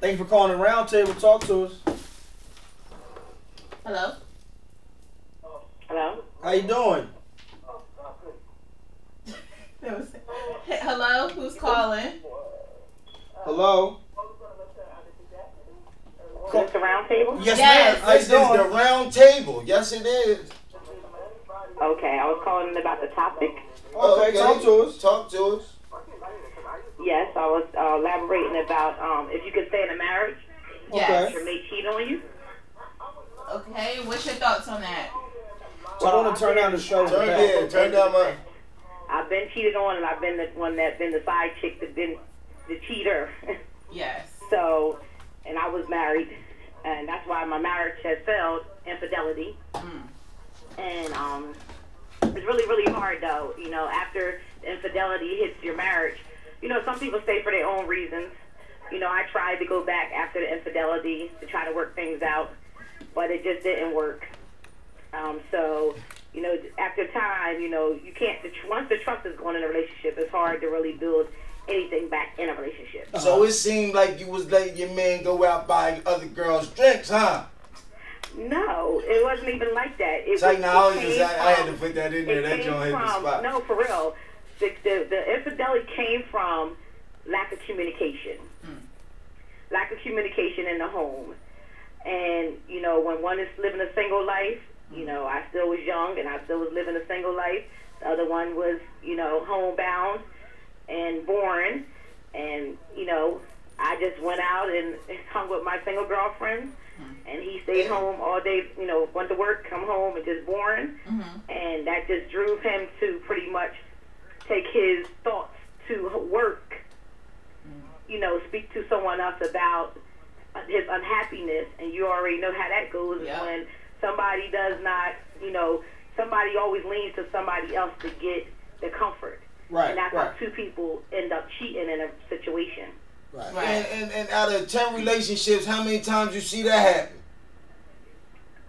Thank you for calling the Roundtable. Talk to us. Hello? Hello? How you doing? Hey, hello? Who's calling? Hello? Is this the round table? Yes, Yes. ma'am. How you This is the doing? round table. Yes, it is. Okay, I was calling about the topic. Okay, talk to us. Talk to us. Yes, I was elaborating about if you could stay in a marriage Yes. if your mate cheat on you. Okay, what's your thoughts on that? So I want to turn down the show. Turn down my. I've been cheated on, and I've been the one that's been the side chick that's been the cheater. Yes. So, and I was married, and that's why my marriage has failed, infidelity. And it's really, really hard though. You know, after the infidelity hits your marriage, you know, some people stay for their own reasons. You know, I tried to go back after the infidelity to try to work things out, but it just didn't work. So, you know, after time, you know, you can't, once the trust is gone in a relationship, it's hard to really build anything back in a relationship. So it seemed like you was letting your man go out buying other girls' drinks, huh? No, it wasn't even like that. It's like, no, I had to put that in there. That joint hit the spot. No, for real. The infidelity came from lack of communication. Lack of communication in the home. And, you know, when one is living a single life, you know, I still was young and I still was living a single life. The other one was, you know, homebound and boring. And, you know, I just went out and hung with my single girlfriend. And he stayed home all day, you know, went to work, come home, and just boring. And that just drove him to pretty much take his thoughts to work, you know, speak to someone else about his unhappiness. And you already know how that goes when somebody does not, you know, somebody always leans to somebody else to get the comfort. Right, and that's how two people end up cheating in a situation. Right. And out of 10 relationships, how many times you see that happen?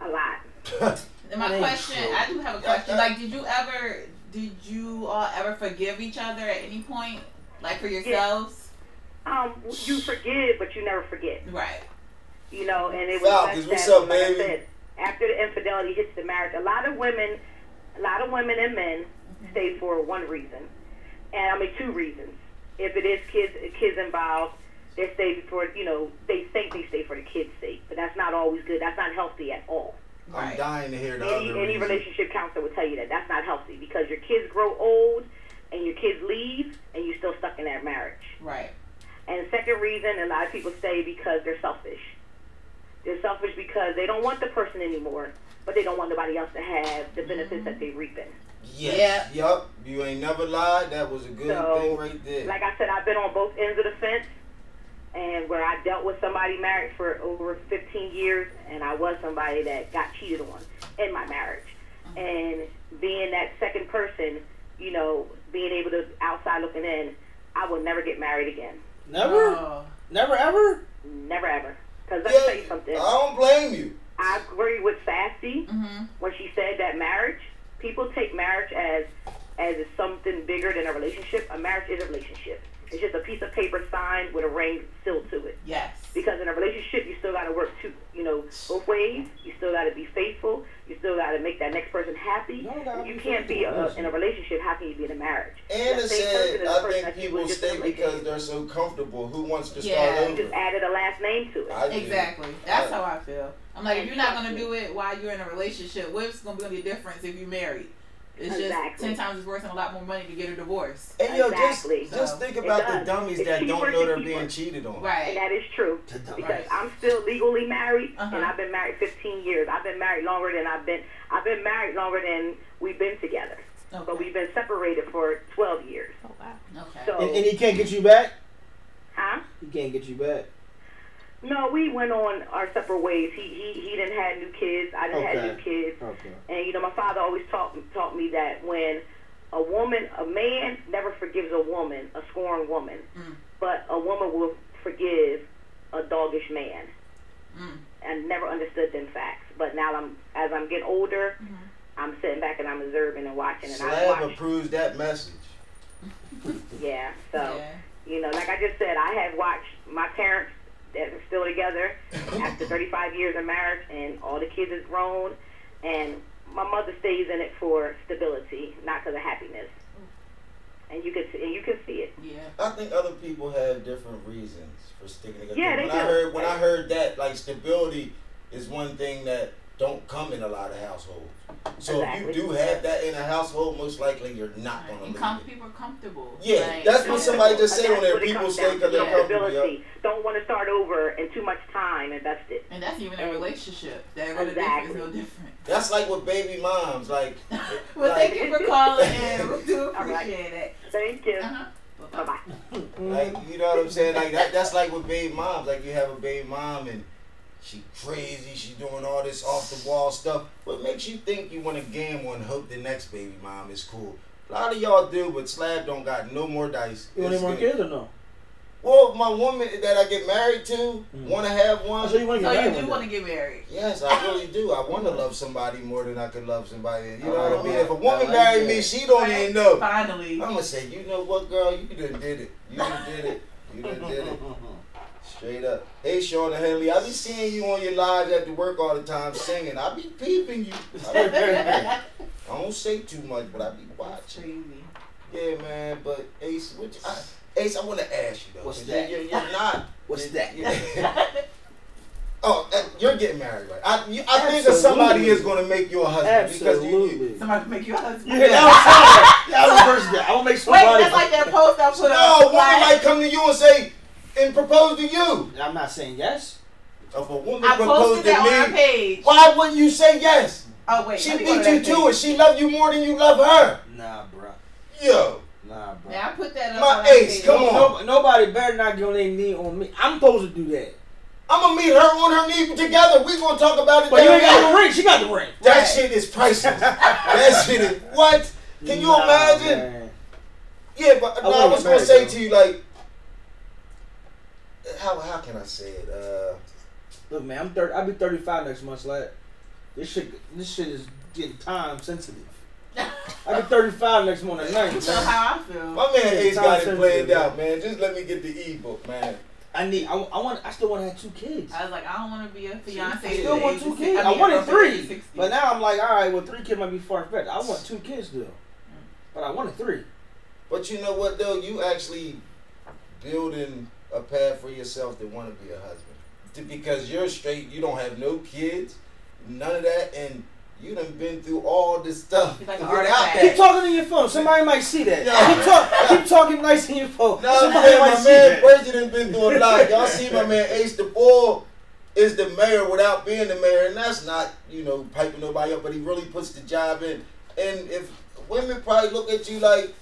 A lot. And my question, I do have a question. Like, did you all ever forgive each other at any point? Like for yourselves? You forgive, but you never forget. Right. You know, and it was what's up, like baby? I said, after the infidelity hits the marriage, a lot of women and men stay for one reason. And I mean, two reasons. If it is kids involved, they stay for, you know, they think they stay for the kids' sake, but that's not always good. That's not healthy at all. I'm dying to hear the Any other reason. relationship counselor will tell you that that's not healthy because your kids grow old and your kids leave and you're still stuck in that marriage. Right. And the second reason, a lot of people stay because they're selfish. They're selfish because they don't want the person anymore, but they don't want nobody else to have the benefits that they're reaping. Yes. Yup. You ain't never lied. That was a good thing right there. Like I said, I've been on both ends of the fence, and where I dealt with somebody married for over 15 years, and I was somebody that got cheated on in my marriage. And being that second person, you know, being able to outside looking in, I will never get married again. Never? Never ever? Never ever. Because let me tell you something. I don't blame you. I agree with Sassy when she said that marriage, people take marriage as something bigger than a relationship. A marriage is a relationship. It's just a piece of paper signed with a ring sealed to it. Yes. Because in a relationship, you still got to work both ways. You still got to be faithful. You still got to make that next person happy. You can't be in a relationship. How can you be in a marriage? And it said, I think people stay because they're so comfortable. Who wants to start over? You just added a last name to it. Exactly. That's how I feel. I'm like, if you're not going to do it while you're in a relationship, what's going to be the difference if you're married? It's just 10 times it's worth a lot more money to get a divorce. And yo, just think about the dummies that don't know they're being cheated on. Right. And that is true. Because I'm still legally married, and I've been married 15 years. I've been married longer than I've been married longer than we've been together. Okay. But we've been separated for 12 years. Oh wow. Okay. So, and he can't get you back? Huh? He can't get you back. No, we went on our separate ways. He didn't have new kids. I didn't have new kids. Okay. And you know, my father always taught me that when a man never forgives a woman, a scorned woman, but a woman will forgive a doggish man. And never understood them facts. But now as I'm getting older, I'm sitting back and I'm observing and watching. And Slab approves that message. Yeah. So you know, like I just said, I have watched my parents they're still together after 35 years of marriage, and all the kids is grown, and my mother stays in it for stability, not because of happiness. And you can see it. Yeah. I think other people have different reasons for sticking together. Yeah, they do. When I heard that, like, stability is one thing that don't come in a lot of households. So exactly. if you do have that in a household, most likely you're not going to leave it. People are comfortable. Yeah, like, that's what somebody just said on there. People People stay because they're comfortable. Yep. Don't want to start over and too much time invested. And that's even a relationship. That exactly. is no different. That's like with baby moms. Like, well, thank you for calling in. We do appreciate it. Thank you. Bye-bye. Like, you know what I'm saying? Like that's like with baby moms. Like, you have a baby mom and she crazy, she doing all this off the wall stuff. What makes you think you want to gamble and hope the next baby mom is cool? A lot of y'all do, but Slab don't got no more dice. You want any more kids or no? Well, my woman that I get married to want to have one. So you want to get married? So you do want to get married? Yes, I really do. I want to love somebody more than I could love somebody. You know what I mean? If a woman married me, she don't even know. Finally. I'm going to say, you know what, girl? You done did it. You done did it. You done did it. Straight up. Hey, Shauna Henley, I be seeing you on your lives after work all the time singing. I be peeping you. I don't say too much, but I be watching. Yeah, man. But Ace, Ace, I want to ask you though. What's that? You're not. What's that? Oh, you're getting married, right? I think that somebody is going to make you a husband. Absolutely. Because somebody can make you a husband. Yeah, that was first day. I will make somebody. Wait, that's like that post I put up. No, woman might come to you and say, and propose to you. I'm not saying yes. If a woman I proposed posted that to on our me, page. why wouldn't you say yes? Oh, wait. She beat you to it. She love you more than you love her. Nah, bro. Yo. Nah, bro. Yeah, I put that up. My Ace, come on. Nobody better not get on their knee on me. I'm supposed to do that. I'm going to meet her on her knee together. We going to talk about it. But you ain't got the ring. She got the ring. That shit is priceless. That shit is, what? Can you imagine? Man. Yeah, but I was going to say to you, like, how can I say it? Look, man, I'll be 35 next month, like this shit is getting time sensitive. I'll be 35 next month at night. So how I feel. My man Ace got it planned out, man. Just let me get the ebook, man. I still want to have 2 kids. I was like, I don't want to be a fiance. I still want 2 kids. I wanted 3, but now I'm like, all right, well, 3 kids might be far fetched. I want 2 kids still, but I wanted 3. But you know what though? You actually building a path for yourself to want to be a husband, because you're straight. You don't have no kids, none of that, and you done been through all this stuff. Like keep talking on your phone. Somebody might see that. Keep talking nice on your phone. No, somebody my man President been through a lot. Y'all see my man Ace the Bull is the mayor without being the mayor, and that's not, piping nobody up, but he really puts the job in. And if women probably look at you like,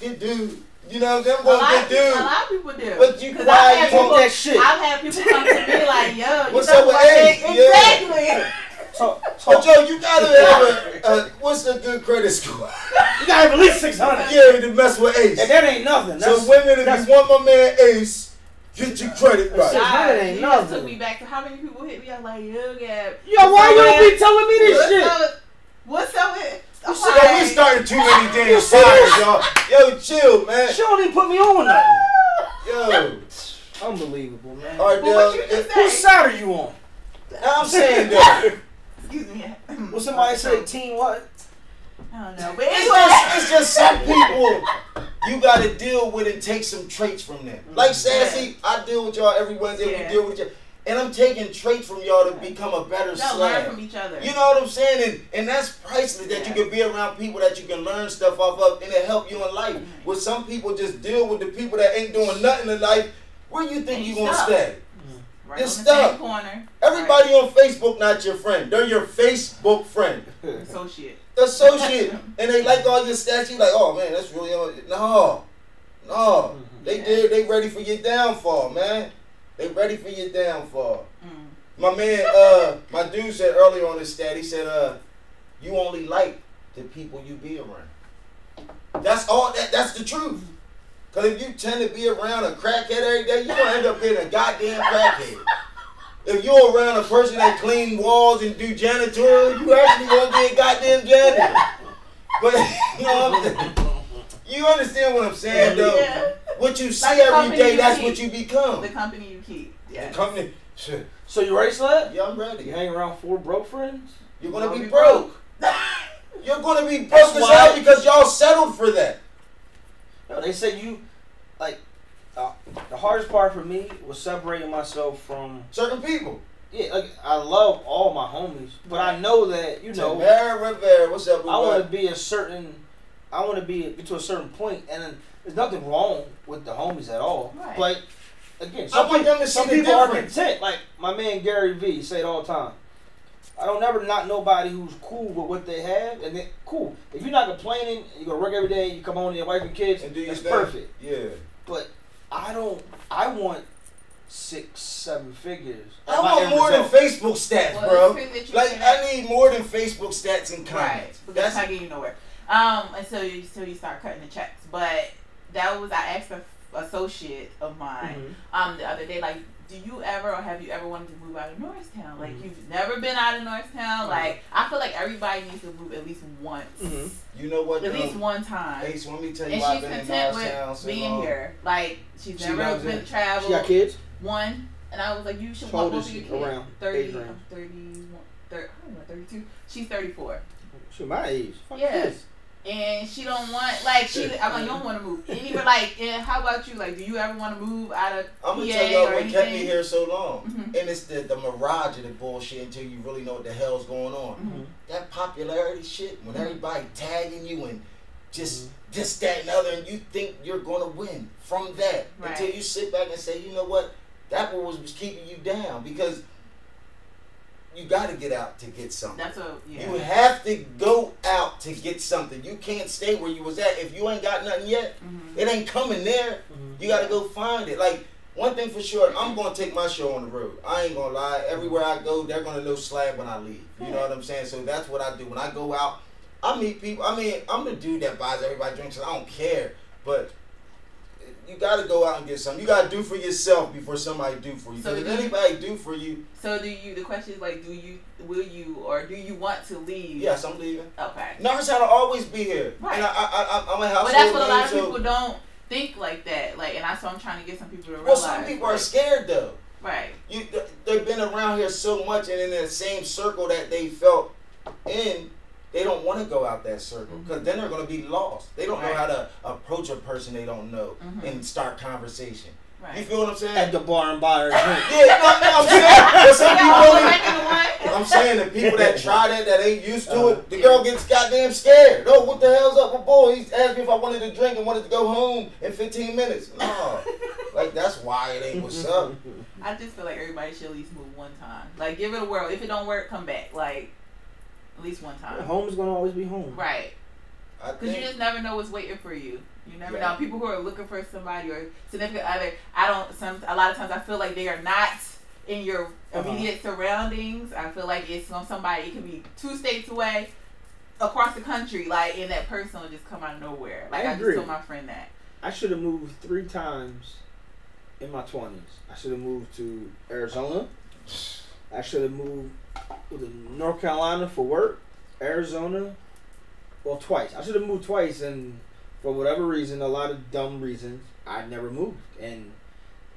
good dude. You know what I'm saying? Good dude. A lot of people do. But you quiet, you that shit. I've had people come to me like, yo, what's up with Ace? Exactly. Yeah. So Joe, you gotta have what's a good credit score? You gotta have at least 600. Yeah, to mess with Ace. And that ain't nothing. So women, if you want my man Ace, get your credit right. 600 ain't nothing. Took me back to how many people hit me up like, yo, why you be telling me this shit? What's up with? We started too many damn fires, y'all. Yo, chill, man. She don't even put me on nothing. Yo. Unbelievable, man. All right, whose side are you on? I'm saying that. Excuse me. Will somebody say team what? I don't know. But anyway. It's just some people you got to deal with and take some traits from them. Like Sassy, I deal with y'all every Wednesday. We deal with each other. And I'm taking traits from y'all to become a better Slab. Learn from each other. You know what I'm saying? And that's priceless that you can be around people that you can learn stuff off of and it help you in life. Where some people just deal with the people that ain't doing nothing in life. Where you think you gonna stay? Right you're stuck. Everybody on Facebook not your friend. They're your Facebook friend. Associate. And they like all your stats. You like, oh man, that's really no. They ready for your downfall, man. They ready for your downfall. My man, my dude said earlier on his stat, he said, you only like the people you be around. That's all. That's the truth. Because if you tend to be around a crackhead every day, you're going to end up being a goddamn crackhead. If you're around a person that clean walls and do janitorial, you actually going to be a goddamn janitor. But, you understand what I'm saying, though? Yeah. What you see every day, that's what you become. The company you keep. Yeah. Company. Shit. So you ready, Sled? Yeah, I'm ready. You hang around 4 broke friends? You're gonna be broke. You're gonna be broke as why- hell because y'all settled for that. No, they say you, like, the hardest part for me was separating myself from certain people. Yeah, like, I love all my homies, but I know that, you know, Rivera, what's up, I want to be to a certain point, and then there's nothing wrong with the homies at all. Right. But again, I want them to see some the people are difference. content. Like my man Gary V say it all the time. I don't never not nobody who's cool with what they have, and then cool. If you're not complaining, you go to work every day, you come home to your wife and kids, and do that's thing. perfect. Yeah. But I want 6, 7 figures. I want more than Facebook stats, well, bro. Like I need more than Facebook stats and comments. Right, but that's not getting you nowhere. And so you start cutting the checks. But that was, I asked an associate of mine the other day, like, do you ever or have you ever wanted to move out of Norristown? Like, you've never been out of Norristown? Like, I feel like everybody needs to move at least once. You know what? At least one time. Hey, so let me tell you and why she's I've been content in Norristown with so being long. here. Like, she's never been to travel. She got kids? One. And I was like, you should How want old both is of your she? kids. Around 30, age range? 31, 32. She's 34. She's my age. Fuck Yeah. this. And she don't want, like, I'm like, you don't want to move. And even like, how about you? Like, do you ever want to move out of I'm gonna PA tell y'all or what anything? kept me here so long. And it's the mirage of the bullshit until you really know what the hell's going on. That popularity shit, when everybody tagging you and just this, that, and other, and you think you're gonna win from that. Right. Until you sit back and say, you know what? That was keeping you down because you got to get out to get something. That's You have to go out to get something. You can't stay where you was at. If you ain't got nothing yet, it ain't coming there. You got to go find it. Like, one thing for sure, I'm going to take my show on the road. I ain't going to lie. Everywhere I go, they're going to know Slab when I leave. You know what I'm saying? So that's what I do. When I go out, I meet people. I mean, I'm the dude that buys everybody drinks, and I don't care. But you got to go out and get something. You got to do for yourself before somebody do for you. So if anybody do for you. So the question is like, will you want to leave? Yes, I'm leaving. Okay. Norristown will always be here. Right. And I'm a household But that's what a lot name, of people don't think like that. Like, and that's what I'm trying to get some people to realize. Well, some people are scared though. Right. They've been around here so much, and in the same circle that they felt in, they don't want to go out that circle because then they're going to be lost. They don't know how to approach a person they don't know and start conversation. Right. You feel what I'm saying? At the bar and buy her a drink. Yeah, I'm saying. But some people I'm saying the people that try that ain't used to it, the girl gets goddamn scared. Oh, what the hell's up with boy? He asked me if I wanted to drink and wanted to go home in 15 minutes. No. Like, that's why it ain't what's up. I just feel like everybody should at least move one time. Like, give it a whirl. If it don't work, come back. Like, at least one time. Home is going to always be home. Right. Because you just never know what's waiting for you. You never know. People who are looking for somebody or significant other, a lot of times I feel like they are not in your immediate surroundings. I feel like it's on somebody, it can be 2 states away, across the country, like, and that person will just come out of nowhere. Like, I just told my friend that. I should have moved 3 times in my 20s. I should have moved to Arizona. I should have moved to North Carolina for work. Arizona. Well, twice. I should have moved twice, and for whatever reason, a lot of dumb reasons, I never moved. And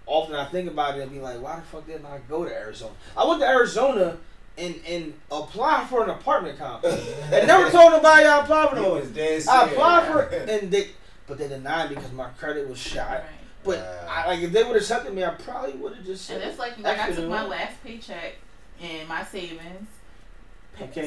often I think about it and be like, why the fuck didn't I go to Arizona? I went to Arizona and applied for an apartment complex. And never told nobody I applied for it. I applied for it, but they denied me because my credit was shot. Right. But if they would have accepted me, I probably would have just said. And it's like I took my last paycheck and my savings,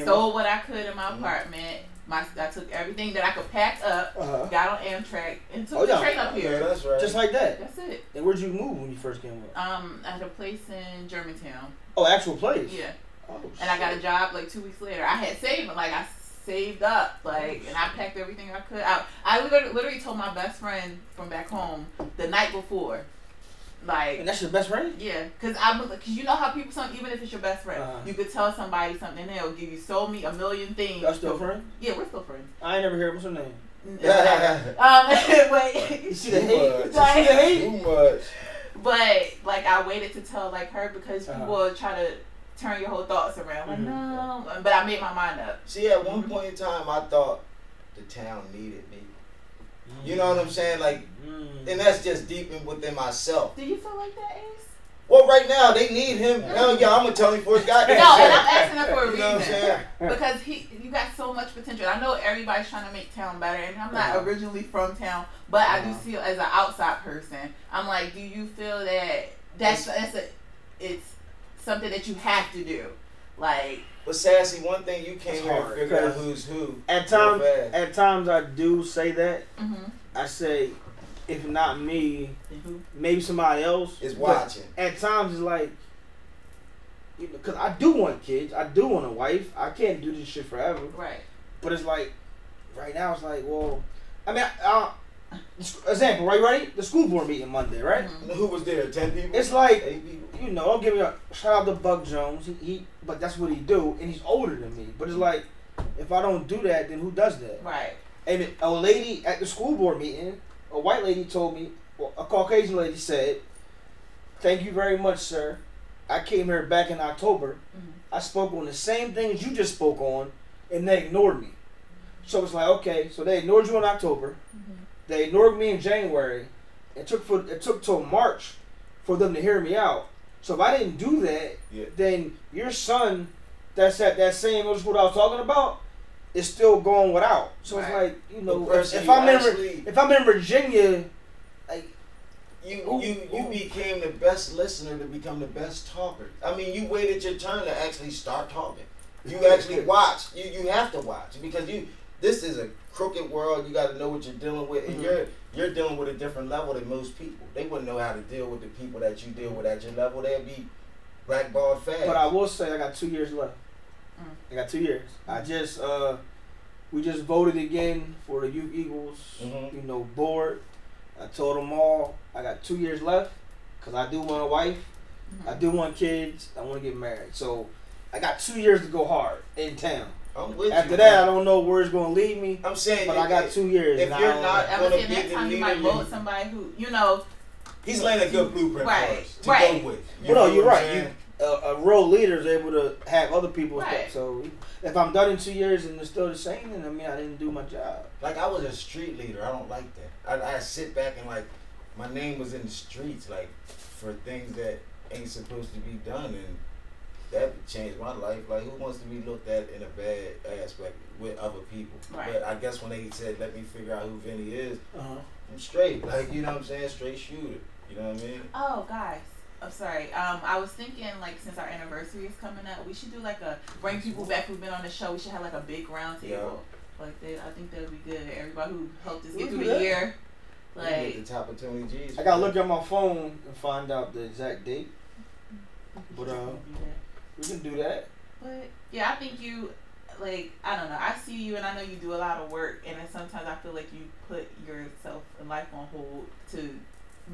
sold what I could in my apartment. I took everything that I could pack up, got on Amtrak, and took the train up here. Yeah, that's right. Just like that. That's it. And where'd you move when you first came up? I had a place in Germantown. Oh, actual place? Yeah. Oh, and I got a job like 2 weeks later. I had saved, I saved up, and I packed everything I could out. I literally told my best friend from back home the night before. Like, and that's your best friend? Yeah, because you know how people, even if it's your best friend, you could tell somebody something and they'll give you a million things. Y'all still friends? Yeah, we're still friends. I ain't never heard. What's her name? But you see the hate? Too much. But like, I waited to tell her because people will try to turn your whole thoughts around. Like, no, but I made my mind up. See, at one point in time, I thought the town needed me. You know what I'm saying? Like, and that's just deep within myself. Do you feel like that, Ace? Well, right now they need him. Hell yeah, I'm gonna tell him for his goddamn No, self. and I'm asking him for a You know what I'm reason. saying? Because you got so much potential. I know everybody's trying to make town better, and I'm not originally from town, but I do see it as an outside person. I'm like, do you feel that it's something that you have to do? Like, but Sassy, one thing you can't figure out who's who. At times I do say that. I say, if not me, maybe somebody else is watching. At times it's like, you know, because I do want kids, I do want a wife. I can't do this shit forever. Right. But it's like, right now it's like, well, I mean, example, right? Ready? The school board meeting Monday, right? Who was there? 10 people. It's like, 8 people. You know, don't give me a shout out to Buck Jones. But that's what he do, and he's older than me. But it's like, if I don't do that, then who does that? Right. And a lady at the school board meeting, a white lady told me, well, a Caucasian lady said, "Thank you very much, sir. I came here back in October. I spoke on the same things you just spoke on, and they ignored me." So it's like, okay, so they ignored you in October. They ignored me in January. It took till March for them to hear me out. So if I didn't do that, then your son, that's at that same middle school I was talking about, is still going without. So it's like, you know, if I'm in Virginia, like you became the best listener to become the best talker. I mean, you waited your turn to actually start talking. You actually watch. You have to watch because this is a crooked world. You got to know what you're dealing with, and you're dealing with a different level than most people. They wouldn't know how to deal with the people that you deal with at your level. They'd be blackballed fast. But I will say I got 2 years left. I got 2 years. I just we just voted again for the Youth Eagles, you know, board. I told them all I got 2 years left because I do want a wife, I do want kids, I want to get married. So I got 2 years to go hard in town. I'm with After that, I don't know where it's going to lead me. I'm saying, but I got 2 years. If you're not going to be next time you might vote somebody who, you know, he's laying a good blueprint for us to go with. Well, no, you're right. A real leader is able to have other people. So if I'm done in 2 years and it's still the same, then I mean I didn't do my job. Like I was a street leader. I don't like that. I sit back and like my name was in the streets like for things that ain't supposed to be done, and that changed my life. Like who wants to be looked at in a bad aspect with other people? But I guess when they said let me figure out who Vinny is, I'm straight. Like you know what I'm saying, straight shooter. You know what I mean? Oh, guys. I'm sorry. I was thinking, like, since our anniversary is coming up, we should do like bring people back who've been on the show. We should have like a big round table. Like I think that would be good. Everybody who helped us get through the year. Like the top of Tony G's. I gotta look at my phone and find out the exact date. But we can do that. But yeah, I think you, like, I don't know. I see you and I know you do a lot of work, and then sometimes I feel like you put yourself and life on hold to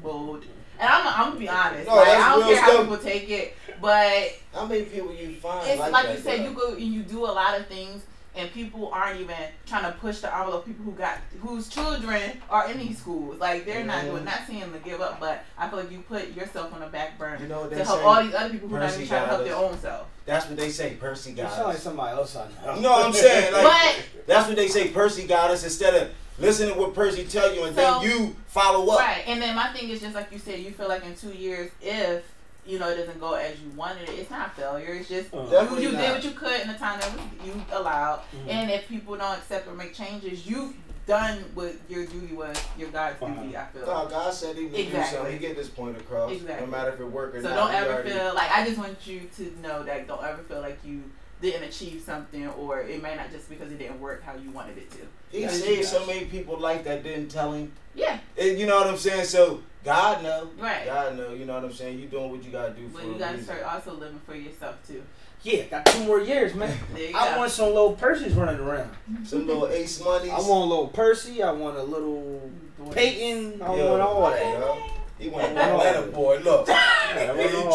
mold. And I'm gonna be honest. No, like, I don't care how people take it, but how many people you find? It's like that, you said, you go and you do a lot of things, and people aren't even trying to push the envelope. People whose children are in these schools, like they're not doing, not saying to give up, but I feel like you put yourself on the back burner to help all these other people who are not even trying to help their own self. That's what they say. Percy got us. You sound like somebody else I know. You know what I'm saying? Like, that's what they say. Percy got us instead of listening to what Percy tell you and then you follow up. Right. And then my thing is just like you said, you feel like in 2 years, if you know it doesn't go as you wanted it, it's not failure. It's just you did what you could in the time that you allowed. And if people don't accept or make changes, you've done what your duty was, your God's duty. I feel. No, God said He would do something. He get this point across. Exactly. No matter if it works or not. So don't ever feel like, I just want you to know that don't ever feel like you didn't achieve something, or it may not just because it didn't work how you wanted it to. He saved so many people like that didn't tell him. Yeah. And you know what I'm saying? So God know. Right. God know. You know what I'm saying? You doing what you gotta do for a reason. But you gotta start also living for yourself too. Yeah, got 2 more years, man. I want some little Percy's running around. Some little Ace Monies. I want a little Percy. I want a little Peyton. I want all that. Yo. He want an Atlanta boy. Look. He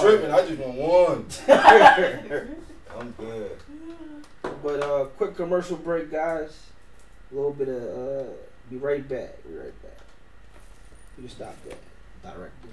tripping. I just want one. I'm good. But quick commercial break, guys. A little bit of be right back. Be right back. You can stop that directly.